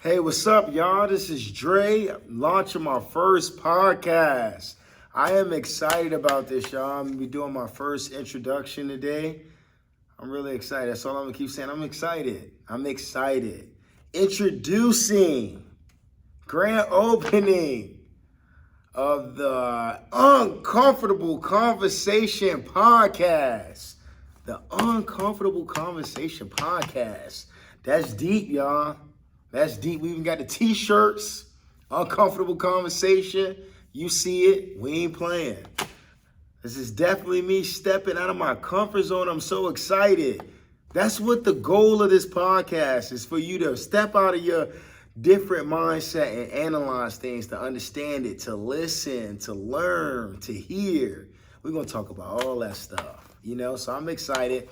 Hey, what's up, y'all? This is Dre. I'm launching my first podcast. I am excited about this, y'all. I'm gonna be doing my first introduction today. I'm really excited. That's all I'm gonna keep saying. I'm excited. I'm excited. Introducing grand opening of the Uncomfortable Conversation podcast. The Uncomfortable Conversation podcast. That's deep, y'all. That's deep. We even got the t-shirts. Uncomfortable Conversation. You see it. We ain't playing. This is definitely me stepping out of my comfort zone. I'm so excited. That's what the goal of this podcast is, for you to step out of your different mindset and analyze things, to understand it, to listen, to learn, to hear. We're going to talk about all that stuff, so I'm excited.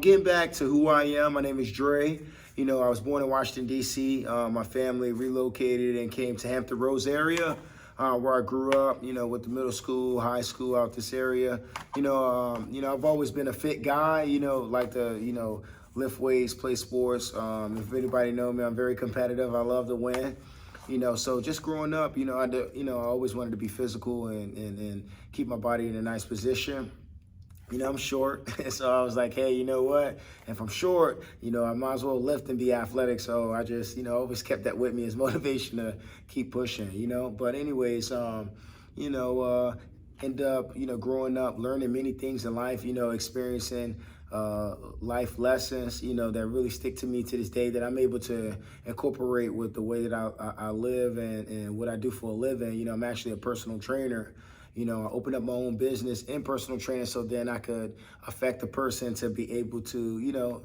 Getting back to who I am, my name is Dre. I was born in Washington, D.C. My family relocated and came to Hampton Roads area, where I grew up, with the middle school, high school out this area. I've always been a fit guy, like to, lift weights, play sports. If anybody know me, I'm very competitive. I love to win. So just growing up, I always wanted to be physical and keep my body in a nice position. I'm short, so I was like, hey, you know what? If I'm short, I might as well lift and be athletic. So I just, always kept that with me as motivation to keep pushing, But anyways, end up, growing up, learning many things in life, experiencing life lessons, that really stick to me to this day, that I'm able to incorporate with the way that I live and what I do for a living. I'm actually a personal trainer. I opened up my own business in personal training so then I could affect the person to be able to,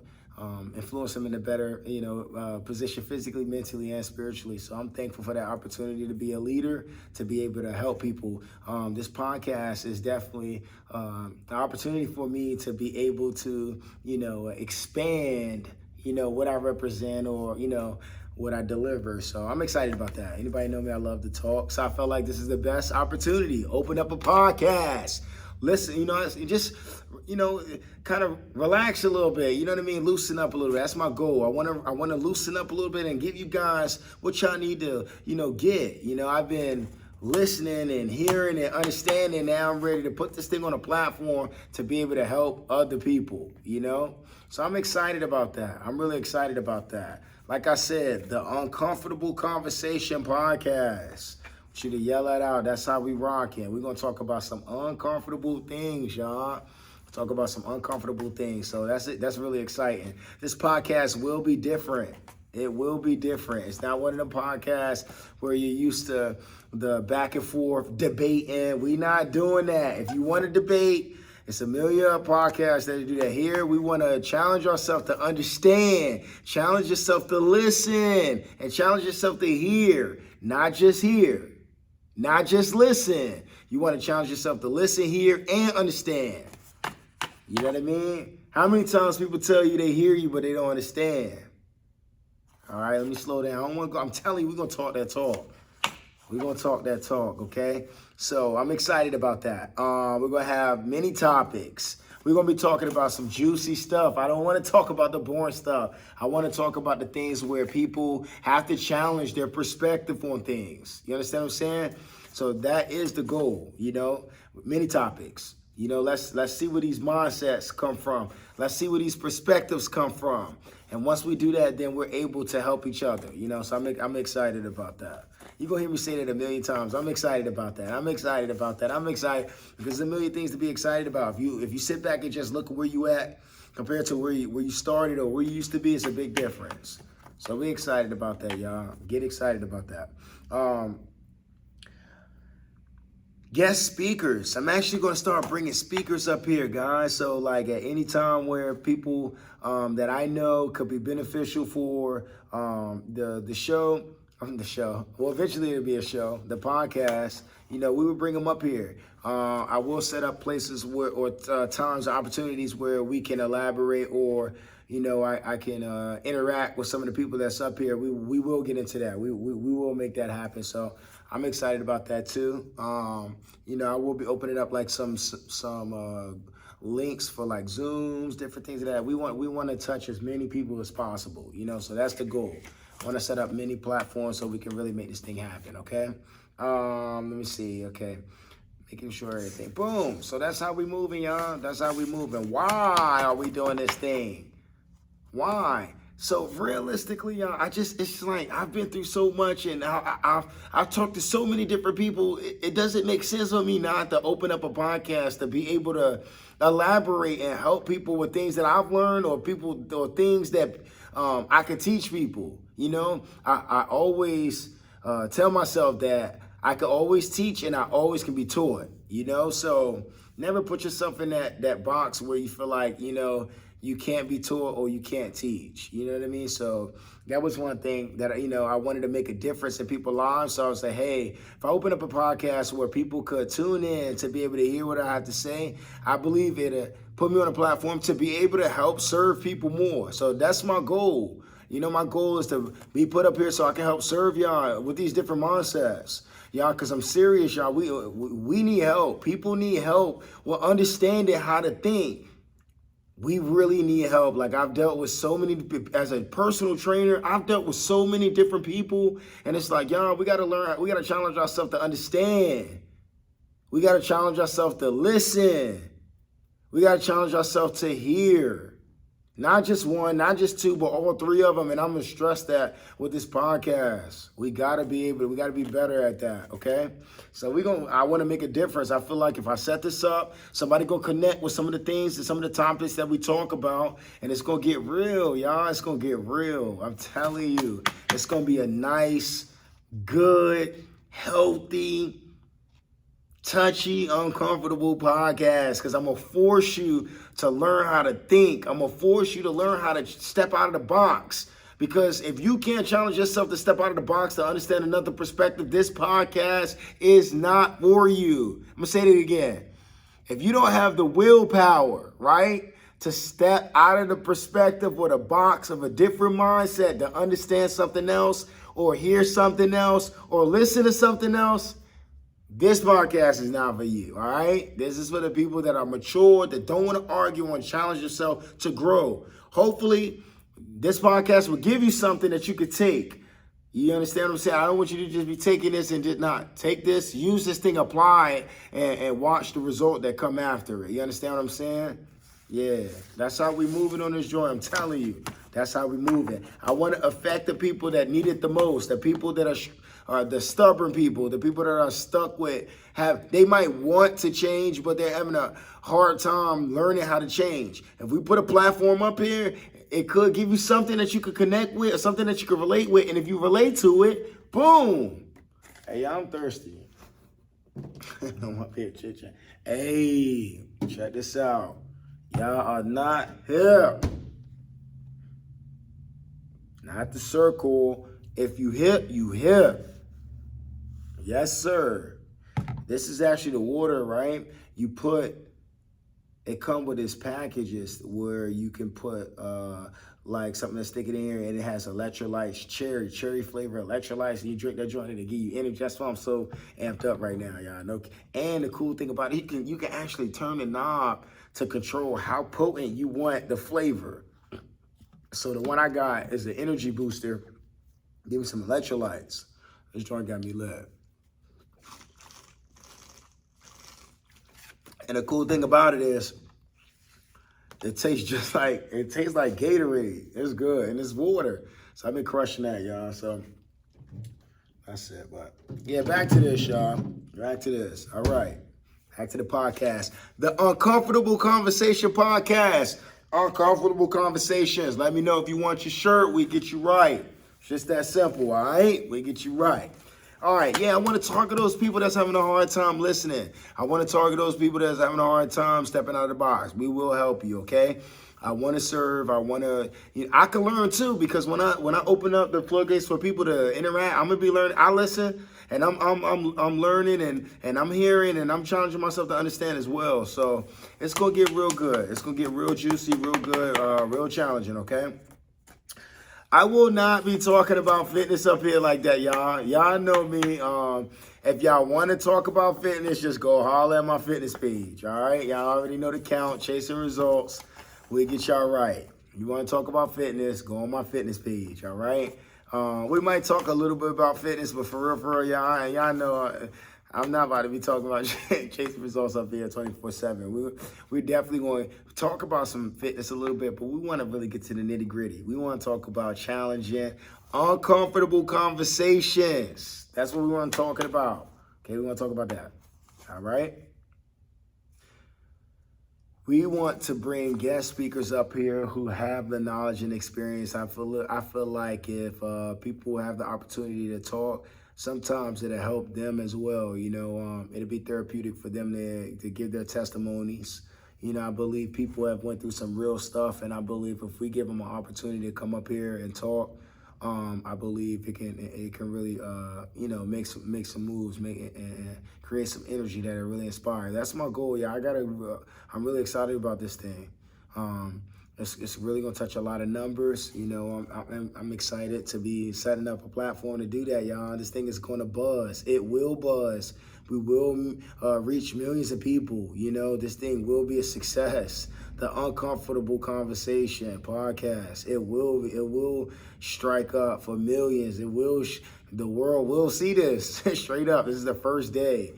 influence them in a better, position physically, mentally, and spiritually. So I'm thankful for that opportunity to be a leader, to be able to help people. This podcast is definitely an opportunity for me to be able to, expand, what I represent or, what I deliver. So I'm excited about that. Anybody know me, I love to talk. So I felt like this is the best opportunity. Open up a podcast. Listen, just, kind of relax a little bit. You know what I mean? Loosen up a little bit. That's my goal. I want to loosen up a little bit and give you guys what y'all need to, get. I've been listening and hearing and understanding. Now I'm ready to put this thing on a platform to be able to help other people, So I'm excited about that. I'm really excited about that. Like I said, the Uncomfortable Conversation podcast. I want you to yell that out. That's how we rocking. We're going to talk about some uncomfortable things, y'all. Talk about some uncomfortable things. So that's it. That's really exciting. This podcast will be different. It will be different. It's not one of the podcasts where you're used to the back and forth debating. We're not doing that. If you want to debate, it's a million podcasts that do that. Here, we want to challenge ourselves to understand, challenge yourself to listen, and challenge yourself to hear, not just hear, not just listen. You want to challenge yourself to listen, hear, and understand. You know what I mean? How many times people tell you they hear you, but they don't understand? All right, let me slow down. I don't want to go. I'm telling you, we're going to talk that talk. We're going to talk that talk, okay? So I'm excited about that. We're going to have many topics. We're going to be talking about some juicy stuff. I don't want to talk about the boring stuff. I want to talk about the things where people have to challenge their perspective on things. You understand what I'm saying? So that is the goal, many topics. Let's see where these mindsets come from. Let's see where these perspectives come from. And once we do that, then we're able to help each other, So I'm excited about that. You're going to hear me say that a million times. I'm excited about that. I'm excited about that. I'm excited because there's a million things to be excited about. If you sit back and just look at where you at compared to where you started or where you used to be, it's a big difference. So we're excited about that, y'all. Get excited about that. Guest speakers. I'm actually going to start bringing speakers up here, guys. So like at any time where people that I know could be beneficial for the show, well, eventually it'll be a show, the podcast, we will bring them up here. I will set up places where, or times, opportunities where we can elaborate or, I can interact with some of the people that's up here. We will get into that. We will make that happen. So I'm excited about that too. I will be opening up like some links for like Zooms, different things like that. We want to touch as many people as possible, you know, so that's the goal. I want to set up many platforms so we can really make this thing happen, okay? Let me see, okay. Making sure everything, boom. So that's how we moving, y'all. That's how we moving. Why are we doing this thing? Why? So realistically, y'all, it's like I've been through so much, and I've talked to so many different people. It doesn't make sense for me not to open up a podcast to be able to elaborate and help people with things that I've learned, or things that I can teach people. You know, I always tell myself that I can always teach and I always can be taught. You know, so never put yourself in that box where you feel like, you know, you can't be taught or you can't teach. You know what I mean? So that was one thing that, you know, I wanted to make a difference in people's lives. So I was like, hey, if I open up a podcast where people could tune in to be able to hear what I have to say, I believe it put me on a platform to be able to help serve people more. So that's my goal. You know, my goal is to be put up here so I can help serve y'all with these different mindsets. Y'all, because I'm serious, y'all. We need help. People need help with understanding how to think. We really need help. Like, I've dealt with so many, as a personal trainer, I've dealt with so many different people. And it's like, y'all, we got to learn, we got to challenge ourselves to understand. We got to challenge ourselves to listen. We got to challenge ourselves to hear. Not just one, not just two, but all three of them. And I'm going to stress that with this podcast. We got to be better at that, okay? So I want to make a difference. I feel like if I set this up, somebody going to connect with some of the things and some of the topics that we talk about, and it's going to get real, y'all. It's going to get real. I'm telling you, it's going to be a nice, good, healthy, touchy, uncomfortable podcast, because I'm going to force you to learn how to think. I'm going to force you to learn how to step out of the box. Because if you can't challenge yourself to step out of the box to understand another perspective, this podcast is not for you. I'm going to say it again. If you don't have the willpower, right, to step out of the perspective or the box of a different mindset to understand something else or hear something else or listen to something else, this podcast is not for you, all right? This is for the people that are mature, that don't want to argue and challenge yourself to grow. Hopefully, this podcast will give you something that you could take. You understand what I'm saying? I don't want you to just be taking this and just not. Take this, use this thing, apply it, and watch the result that come after it. You understand what I'm saying? Yeah, that's how we moving on this joint. I'm telling you, that's how we moving. I want to affect the people that need it the most, the people that are the stubborn people, the people that are stuck with, they might want to change, but they're having a hard time learning how to change. If we put a platform up here, it could give you something that you could connect with or something that you could relate with. And if you relate to it, boom. Hey, I'm thirsty. I'm up here chit-chat. Hey, check this out. Y'all are not here. Not the circle. If you hip, you hip. Yes, sir. This is actually the water, right? It come with these packages where you can put like something that's sticking in here, and it has electrolytes, cherry flavor electrolytes, and you drink that joint and it give you energy. That's why I'm so amped up right now, y'all. No, and the cool thing about it, you can actually turn the knob to control how potent you want the flavor. So the one I got is the energy booster. Give me some electrolytes. This joint got me lit. And the cool thing about it is, it tastes like Gatorade. It's good, and it's water. So I've been crushing that, y'all. So that's it. But yeah, back to this, y'all. Back to this. All right. Back to the podcast. The Uncomfortable Conversation Podcast. Uncomfortable Conversations. Let me know if you want your shirt. We get you right. It's just that simple, all right? We get you right. All right, yeah, I want to target those people that's having a hard time listening. I want to target those people that's having a hard time stepping out of the box. We will help you, okay? I want to serve. I can learn too, because when I open up the floodgates for people to interact, I'm gonna be learning. I listen, and I'm learning, and I'm hearing, and I'm challenging myself to understand as well. So it's gonna get real good. It's gonna get real juicy, real good, real challenging. Okay. I will not be talking about fitness up here like that, y'all. Y'all know me. If y'all want to talk about fitness, just go holler at my fitness page. All right, y'all already know the count, chasing results. We'll get y'all right. You want to talk about fitness, go on my fitness page. All right. We might talk a little bit about fitness, but for real, y'all know. I'm not about to be talking about chasing results up here 24/7. We're definitely going to talk about some fitness a little bit, but we want to really get to the nitty gritty. We want to talk about challenging, uncomfortable conversations. That's what we want to talk about. Okay, we want to talk about that. All right. We want to bring guest speakers up here who have the knowledge and experience. I feel like if people have the opportunity to talk, sometimes it'll help them as well. It'll be therapeutic for them to give their testimonies. I believe people have went through some real stuff, and I believe if we give them an opportunity to come up here and talk, I believe it can really make some moves, and create some energy that are really inspiring. That's my goal, yeah. I'm really excited about this thing. It's really gonna touch a lot of numbers. I'm excited to be setting up a platform to do that, y'all. This thing is gonna buzz. It will buzz. We will reach millions of people. This thing will be a success. The Uncomfortable Conversation podcast. It will strike up for millions. The world will see this straight up. This is the first day.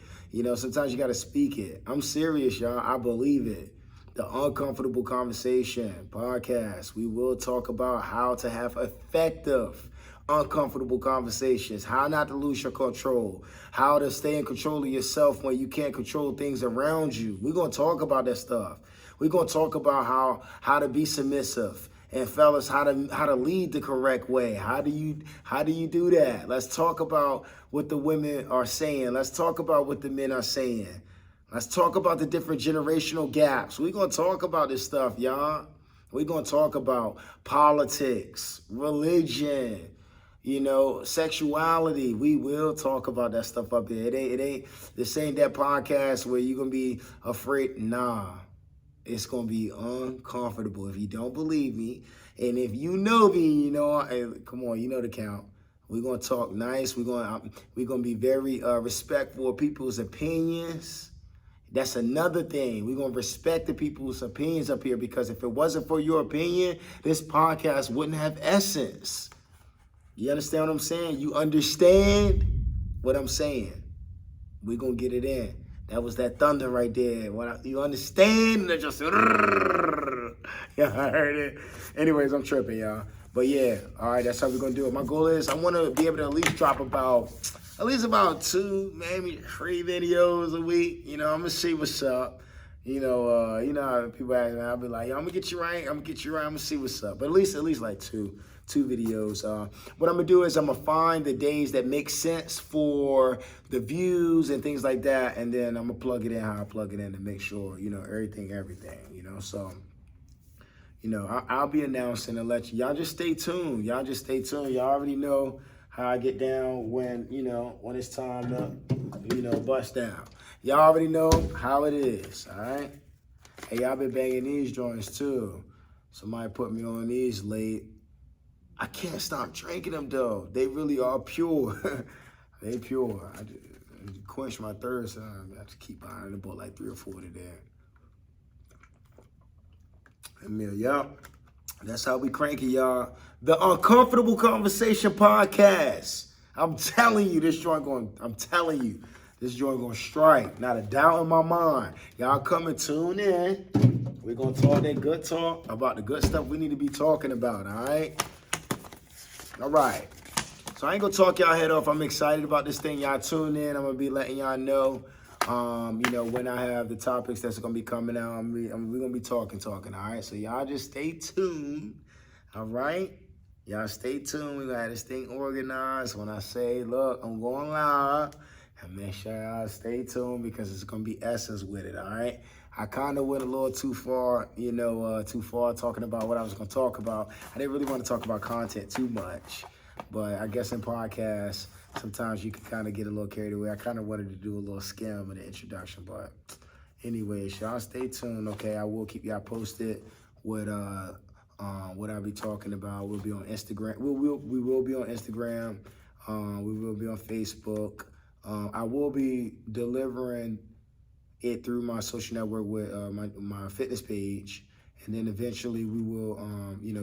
Sometimes you got to speak it. I'm serious, y'all. I believe it. The Uncomfortable Conversation podcast. We will talk about how to have effective, uncomfortable conversations, how not to lose your control, how to stay in control of yourself when you can't control things around you. We're going to talk about that stuff. We're going to talk about how to be submissive. And fellas, how to lead the correct way. How do you do that? Let's talk about what the women are saying. Let's talk about what the men are saying. Let's talk about the different generational gaps. We're going to talk about this stuff, y'all. We're going to talk about politics, religion, sexuality. We will talk about that stuff up there. This ain't that podcast where you're going to be afraid. Nah, it's going to be uncomfortable. If you don't believe me, and if you know me, come on, you know the count. We're going to talk nice. We're going to be very respectful of people's opinions. That's another thing. We're going to respect the people's opinions up here, because if it wasn't for your opinion, this podcast wouldn't have essence. You understand what I'm saying? You understand what I'm saying? We're going to get it in. That was that thunder right there. You understand? That just... Y'all heard it? Anyways, I'm tripping, y'all. But yeah, all right, that's how we're going to do it. My goal is I want to be able to at least drop about 2, maybe 3 videos a week. I'm going to see what's up. You know how people ask me, I'll be like, yo, I'm going to get you right. I'm going to see what's up. But at least like two videos. What I'm going to do is I'm going to find the days that make sense for the views and things like that. And then I'm going to plug it in how I plug it in to make sure, everything. So, I'll be announcing and let y'all just stay tuned. Y'all already know how I get down when it's time to, bust down. Y'all already know how it is, all right? Hey, y'all been banging these joints too. Somebody put me on these late. I can't stop drinking them though. They really are pure. They pure. I just quench my thirst. I have to keep buying them. I bought like 3 or 4 today. Yep. That's how we crank it, y'all. The Uncomfortable Conversation podcast. I'm telling you, this joint going to strike. Not a doubt in my mind. Y'all come and tune in. We're going to talk that good talk about the good stuff we need to be talking about, all right? All right. So I ain't going to talk y'all head off. I'm excited about this thing. Y'all tune in. I'm going to be letting y'all know, when I have the topics that's going to be coming out. We're going to be talking, all right? So y'all just stay tuned, all right? Y'all stay tuned. We got this thing organized. When I say, look, I'm going live, and make sure y'all stay tuned because it's going to be essence with it, all right? I kind of went a little too far, talking about what I was going to talk about. I didn't really want to talk about content too much, but I guess in podcasts, sometimes you can kind of get a little carried away. I kind of wanted to do a little skim in the introduction, but anyways, y'all stay tuned, okay? I will keep y'all posted with what I'll be talking about. We'll be on Instagram. We will be on Instagram. We will be on Facebook. I will be delivering it through my social network with my fitness page. And then eventually we will,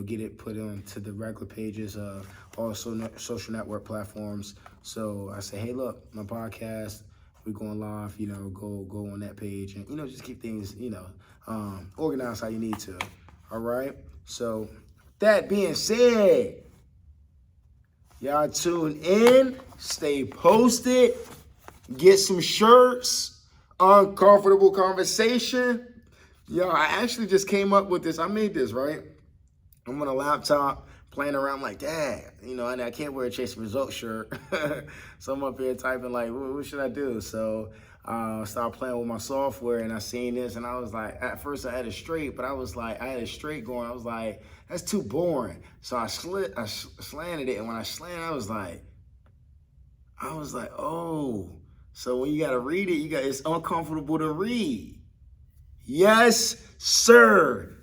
get it put onto the regular pages of all social network platforms. So I say, hey, look, my podcast, we're going live, go on that page and, just keep things, organized how you need to. All right. So that being said, y'all tune in, stay posted, get some shirts, uncomfortable conversation. Yo, I actually just came up with this. I made this, right? I'm on a laptop playing around like, Dad, and I can't wear a Chase Result shirt. So I'm up here typing like, what should I do? So I started playing with my software and I seen this and I was like, at first I had it straight, but I had it straight going. I was like, that's too boring. So I slanted it. And when I slanted, I was like, oh, so when you got to read it, it's uncomfortable to read. Yes, sir.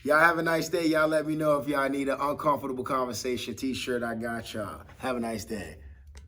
Y'all have a nice day. Y'all let me know if y'all need an uncomfortable conversation t-shirt. I got y'all. Have a nice day.